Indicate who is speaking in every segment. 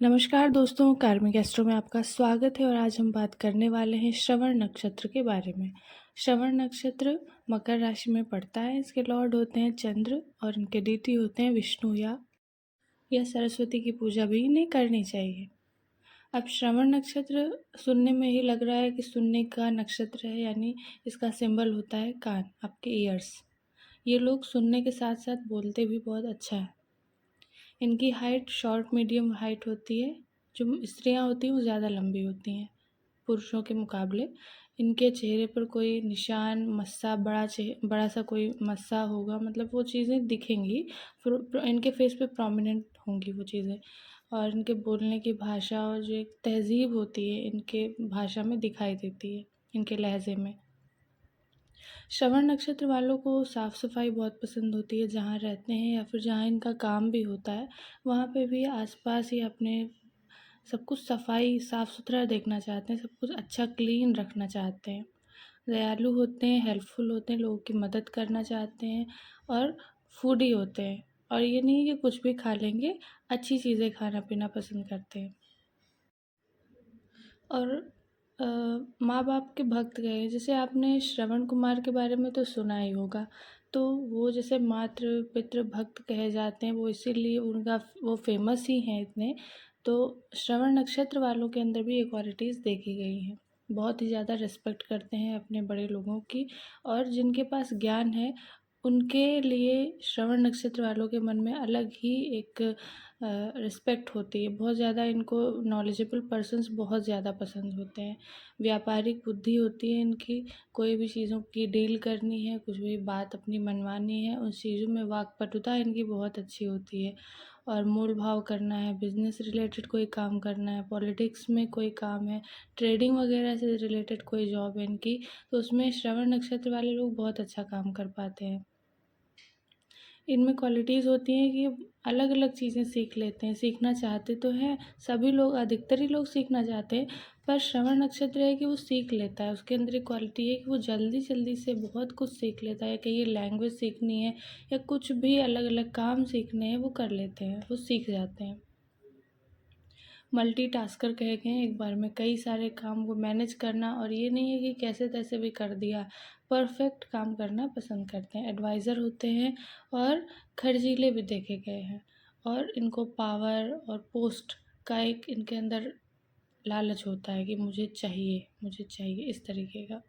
Speaker 1: नमस्कार दोस्तों, कार्मिक एस्ट्रो में आपका स्वागत है और आज हम बात करने वाले हैं श्रवण नक्षत्र के बारे में। श्रवण नक्षत्र मकर राशि में पड़ता है। इसके लॉर्ड होते हैं चंद्र और इनके देवती होते हैं विष्णु या सरस्वती की पूजा भी इन्हें करनी चाहिए। अब श्रवण नक्षत्र सुनने में ही लग रहा है कि सुनने का नक्षत्र है, यानी इसका सिंबल होता है कान, आपके ईयर्स। ये लोग सुनने के साथ साथ बोलते भी बहुत अच्छा है। इनकी हाइट शॉर्ट मीडियम हाइट होती है। जो स्त्रियां होती हैं वो ज़्यादा लंबी होती हैं पुरुषों के मुकाबले। इनके चेहरे पर कोई निशान, मस्सा, बड़ा सा कोई मस्सा होगा, मतलब वो चीज़ें दिखेंगी। इनके फेस पे प्रोमिनेंट होंगी वो चीज़ें। और इनके बोलने की भाषा और जो एक तहज़ीब होती है इनके भाषा में दिखाई देती है, इनके लहजे में। श्रवण नक्षत्र वालों को साफ़ सफाई बहुत पसंद होती है। जहाँ रहते हैं या फिर जहाँ इनका काम भी होता है, वहाँ पे भी आसपास ही अपने सब कुछ सफाई साफ़ सुथरा देखना चाहते हैं, सब कुछ अच्छा क्लीन रखना चाहते हैं। दयालु होते हैं, हेल्पफुल होते हैं, लोगों की मदद करना चाहते हैं और फूडी होते हैं। और ये नहीं कि कुछ भी खा लेंगे, अच्छी चीज़ें खाना पीना पसंद करते हैं। और माँ बाप के भक्त गए, जैसे आपने श्रवण कुमार के बारे में तो सुना ही होगा। तो वो जैसे मातृ पितृ भक्त कहे जाते हैं, वो इसीलिए उनका वो फेमस ही हैं इतने। तो श्रवण नक्षत्र वालों के अंदर भी ये क्वालिटीज़ देखी गई हैं। बहुत ही ज़्यादा रिस्पेक्ट करते हैं अपने बड़े लोगों की। और जिनके पास ज्ञान है उनके लिए श्रवण नक्षत्र वालों के मन में अलग ही एक रिस्पेक्ट होती है। बहुत ज़्यादा इनको नॉलेजेबल पर्सन्स बहुत ज़्यादा पसंद होते हैं। व्यापारिक बुद्धि होती है इनकी। कोई भी चीज़ों की डील करनी है, कुछ भी बात अपनी मनवानी है, उन चीज़ों में वाक्पटुता इनकी बहुत अच्छी होती है। और मोल भाव करना है, बिजनेस रिलेटेड कोई काम करना है, पॉलिटिक्स में कोई काम है, ट्रेडिंग वगैरह से रिलेटेड कोई जॉब है इनकी, तो उसमें श्रवण नक्षत्र वाले लोग बहुत अच्छा काम कर पाते हैं। इनमें क्वालिटीज़ होती हैं कि अलग अलग चीज़ें सीख लेते हैं, सीखना चाहते तो हैं सभी लोग, अधिकतर ही लोग सीखना चाहते हैं। पर श्रवण नक्षत्र है कि वो सीख लेता है, उसके अंदर एक क्वालिटी है कि वो जल्दी जल्दी से बहुत कुछ सीख लेता है। कहीं लैंग्वेज सीखनी है या कुछ भी अलग अलग काम सीखने हैं वो कर लेते हैं, वो सीख जाते हैं। मल्टीटास्कर कहे गए हैं, एक बार में कई सारे काम को मैनेज करना, और ये नहीं है कि कैसे तैसे भी कर दिया। परफेक्ट काम करना पसंद करते हैं, एडवाइज़र होते हैं और खर्चीले भी देखे गए हैं। और इनको पावर और पोस्ट का एक इनके अंदर लालच होता है कि मुझे चाहिए इस तरीके का।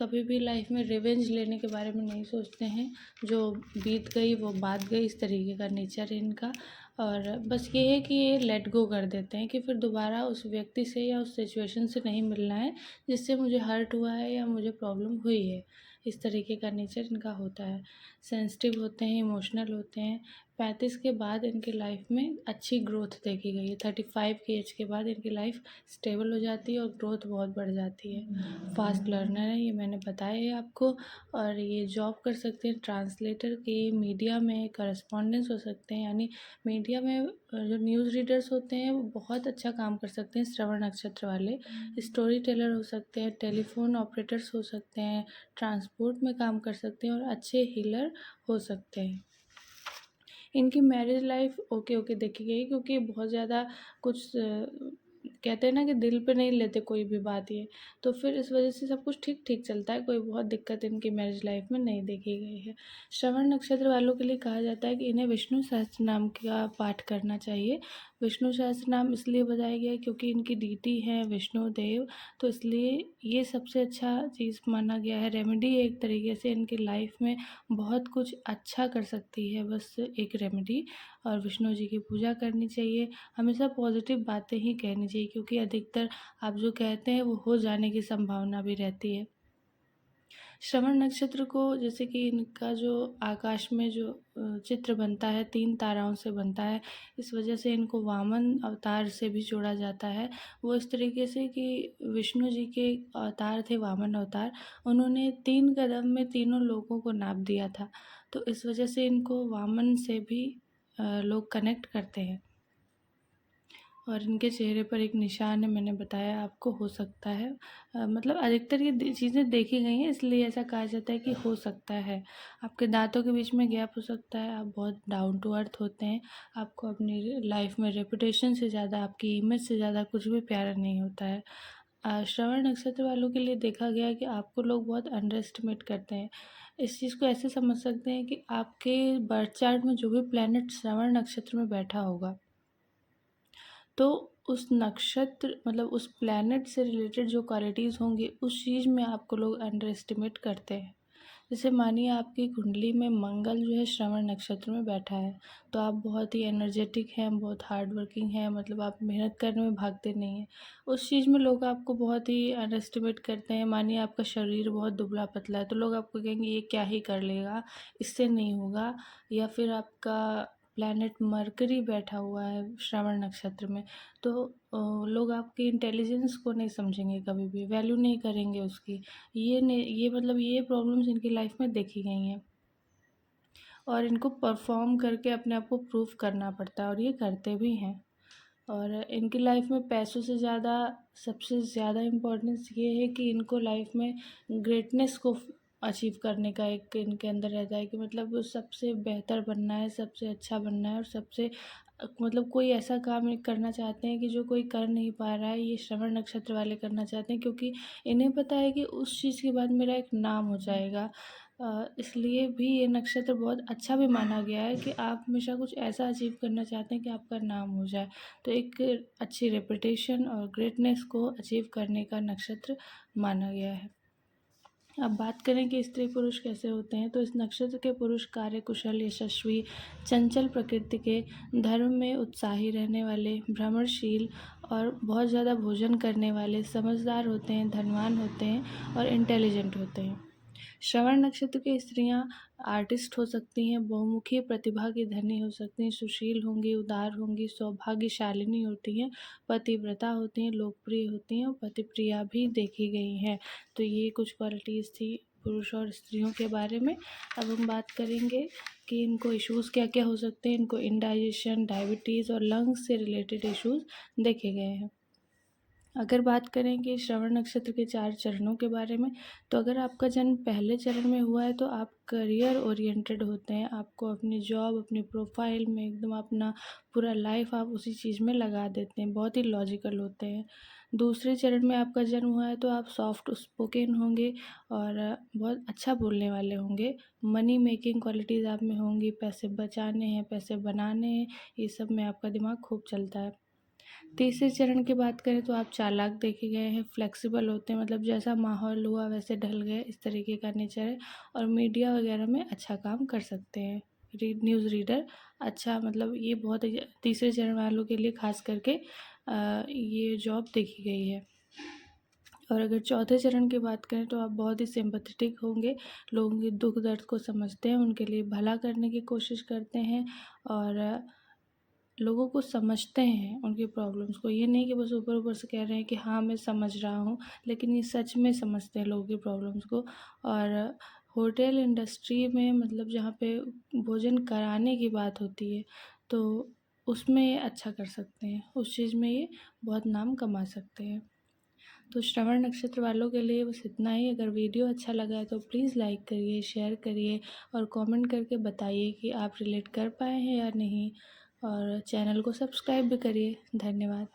Speaker 1: कभी भी लाइफ में रिवेंज लेने के बारे में नहीं सोचते हैं। जो बीत गई वो बात गई, इस तरीके का नेचर है इनका। और बस ये है कि ये लेट गो कर देते हैं कि फिर दोबारा उस व्यक्ति से या उस सिचुएशन से नहीं मिलना है जिससे मुझे हर्ट हुआ है या मुझे प्रॉब्लम हुई है। इस तरीके का नेचर इनका होता है। सेंसिटिव होते हैं, इमोशनल होते हैं। 35 के बाद इनकी लाइफ में अच्छी ग्रोथ देखी गई है। 35 की एज के बाद इनकी लाइफ स्टेबल हो जाती है और ग्रोथ बहुत बढ़ जाती है। फास्ट लर्नर है, ये मैंने बताया है आपको। और ये जॉब कर सकते हैं ट्रांसलेटर की, मीडिया में करस्पॉन्डेंस हो सकते हैं, यानी मीडिया में जो न्यूज़ रीडर्स होते हैं वो बहुत अच्छा काम कर सकते हैं श्रवण नक्षत्र वाले। स्टोरी टेलर हो सकते हैं, टेलीफोन ऑपरेटर्स हो सकते हैं, ट्रांसपोर्ट में काम कर सकते हैं और अच्छे हीलर हो सकते हैं। इनकी मैरिज लाइफ ओके ओके देखी गई, क्योंकि बहुत ज़्यादा कुछ कहते हैं ना कि दिल पे नहीं लेते कोई भी बात ये, तो फिर इस वजह से सब कुछ ठीक ठीक चलता है। कोई बहुत दिक्कत इनकी मैरिज लाइफ में नहीं देखी गई है। श्रवण नक्षत्र वालों के लिए कहा जाता है कि इन्हें विष्णु सहस्त्र नाम का पाठ करना चाहिए। विष्णु सहस्त्र नाम इसलिए बताया गया है क्योंकि इनकी डीटी है विष्णु देव, तो इसलिए ये सबसे अच्छा चीज़ माना गया है। रेमेडी एक तरीके से इनकी लाइफ में बहुत कुछ अच्छा कर सकती है, बस एक रेमेडी। और विष्णु जी की पूजा करनी चाहिए। हमेशा पॉजिटिव बातें ही कहनी चाहिए, क्योंकि अधिकतर आप जो कहते हैं वो हो जाने की संभावना भी रहती है। श्रवण नक्षत्र को जैसे कि इनका जो आकाश में जो चित्र बनता है 3 ताराओं से बनता है, इस वजह से इनको वामन अवतार से भी जोड़ा जाता है। वो इस तरीके से कि विष्णु जी के अवतार थे वामन अवतार, उन्होंने 3 कदम में तीनों लोगों को नाप दिया था। तो इस वजह से इनको वामन से भी लोग कनेक्ट करते हैं। और इनके चेहरे पर एक निशान है, मैंने बताया आपको, हो सकता है। मतलब अधिकतर ये चीज़ें देखी गई हैं, इसलिए ऐसा कहा जाता है कि हो सकता है। आपके दांतों के बीच में गैप हो सकता है। आप बहुत डाउन टू अर्थ होते हैं। आपको अपनी लाइफ में रेपुटेशन से ज़्यादा, आपकी इमेज से ज़्यादा कुछ भी प्यारा नहीं होता है। श्रवण नक्षत्र वालों के लिए देखा गया है कि आपको लोग बहुत अंडर एस्टिमेट करते हैं। इस चीज़ को ऐसे समझ सकते हैं कि आपके बर्थ चार्ट में जो भी प्लैनेट श्रवण नक्षत्र में बैठा होगा, तो उस नक्षत्र मतलब उस प्लैनेट से रिलेटेड जो क्वालिटीज़ होंगी, उस चीज़ में आपको लोग अंडर एस्टिमेट करते हैं। जैसे मानिए आपकी कुंडली में मंगल जो है श्रवण नक्षत्र में बैठा है, तो आप बहुत ही एनर्जेटिक हैं, बहुत हार्ड वर्किंग हैं, मतलब आप मेहनत करने में भागते नहीं हैं। उस चीज़ में लोग आपको बहुत ही अंडर एस्टिमेट करते हैं। मानिए आपका शरीर बहुत दुबला पतला है, तो लोग आपको कहेंगे ये क्या ही कर लेगा, इससे नहीं होगा। या फिर आपका प्लैनेट मरकरी बैठा हुआ है श्रवण नक्षत्र में, तो लोग आपकी इंटेलिजेंस को नहीं समझेंगे, कभी भी वैल्यू नहीं करेंगे उसकी। ये मतलब ये प्रॉब्लम्स इनकी लाइफ में देखी गई हैं, और इनको परफॉर्म करके अपने आप को प्रूव करना पड़ता है, और ये करते भी हैं। और इनकी लाइफ में पैसों से ज़्यादा सबसे ज़्यादा इम्पोर्टेंस ये है कि इनको लाइफ में ग्रेटनेस को अचीव करने का एक इनके अंदर रहता है कि मतलब वो सबसे बेहतर बनना है, सबसे अच्छा बनना है, और सबसे मतलब कोई ऐसा काम ये करना चाहते हैं कि जो कोई कर नहीं पा रहा है, ये श्रवण नक्षत्र वाले करना चाहते हैं, क्योंकि इन्हें पता है कि उस चीज़ के बाद मेरा एक नाम हो जाएगा। इसलिए भी ये नक्षत्र बहुत अच्छा भी माना गया है कि आप हमेशा कुछ ऐसा अचीव करना चाहते हैं कि आपका नाम हो जाए। तो एक अच्छी रेपुटेशन और ग्रेटनेस को अचीव करने का नक्षत्र माना गया है। अब बात करें कि स्त्री पुरुष कैसे होते हैं, तो इस नक्षत्र के पुरुष कार्यकुशल, यशस्वी, चंचल प्रकृति के, धर्म में उत्साही रहने वाले, भ्रमणशील और बहुत ज़्यादा भोजन करने वाले, समझदार होते हैं, धनवान होते हैं और इंटेलिजेंट होते हैं। श्रवण नक्षत्र की स्त्रियां आर्टिस्ट हो सकती हैं, बहुमुखी प्रतिभा की धनी हो सकती हैं, सुशील होंगी, उदार होंगी, सौभाग्यशालिनी होती हैं, पतिव्रता होती हैं, लोकप्रिय होती हैं और पतिप्रिया भी देखी गई हैं। तो ये कुछ क्वालिटीज़ थी पुरुष और स्त्रियों के बारे में। अब हम बात करेंगे कि इनको इश्यूज़ क्या क्या हो सकते हैं। इनको इंडाइजेशन, डायबिटीज़ और लंग्स से रिलेटेड इश्यूज़ देखे गए हैं। अगर बात करें कि श्रवण नक्षत्र के 4 चरणों के बारे में, तो अगर आपका जन्म पहले चरण में हुआ है तो आप करियर ओरिएंटेड होते हैं। आपको अपनी जॉब, अपनी प्रोफाइल में एकदम अपना पूरा लाइफ आप उसी चीज़ में लगा देते हैं, बहुत ही लॉजिकल होते हैं। दूसरे चरण में आपका जन्म हुआ है तो आप सॉफ्ट स्पोकन होंगे और बहुत अच्छा बोलने वाले होंगे। मनी मेकिंग क्वालिटीज़ आप में होंगी, पैसे बचाने हैं, पैसे बनाने हैं, ये सब में आपका दिमाग खूब चलता है। तीसरे चरण की बात करें तो आप चालाक देखे गए हैं, फ्लेक्सिबल होते हैं, मतलब जैसा माहौल हुआ वैसे ढल गए, इस तरीके का नेचर है। और मीडिया वगैरह में अच्छा काम कर सकते हैं। न्यूज़ रीडर अच्छा, मतलब ये बहुत तीसरे चरण वालों के लिए खास करके ये जॉब देखी गई है। और अगर चौथे चरण की बात करें तो आप बहुत ही सिंपैथेटिक होंगे, लोगों के दुख दर्द को समझते हैं, उनके लिए भला करने की कोशिश करते हैं और लोगों को समझते हैं, उनकी प्रॉब्लम्स को। ये नहीं कि बस ऊपर ऊपर से कह रहे हैं कि हाँ मैं समझ रहा हूँ, लेकिन ये सच में समझते हैं लोगों की प्रॉब्लम्स को। और होटल इंडस्ट्री में, मतलब जहाँ पे भोजन कराने की बात होती है, तो उसमें ये अच्छा कर सकते हैं, उस चीज़ में ये बहुत नाम कमा सकते हैं। तो श्रवण नक्षत्र वालों के लिए बस इतना ही। अगर वीडियो अच्छा लगा है तो प्लीज़ लाइक करिए, शेयर करिए और कमेंट करके बताइए कि आप रिलेट कर पाए हैं या नहीं, और चैनल को सब्सक्राइब भी करिए। धन्यवाद।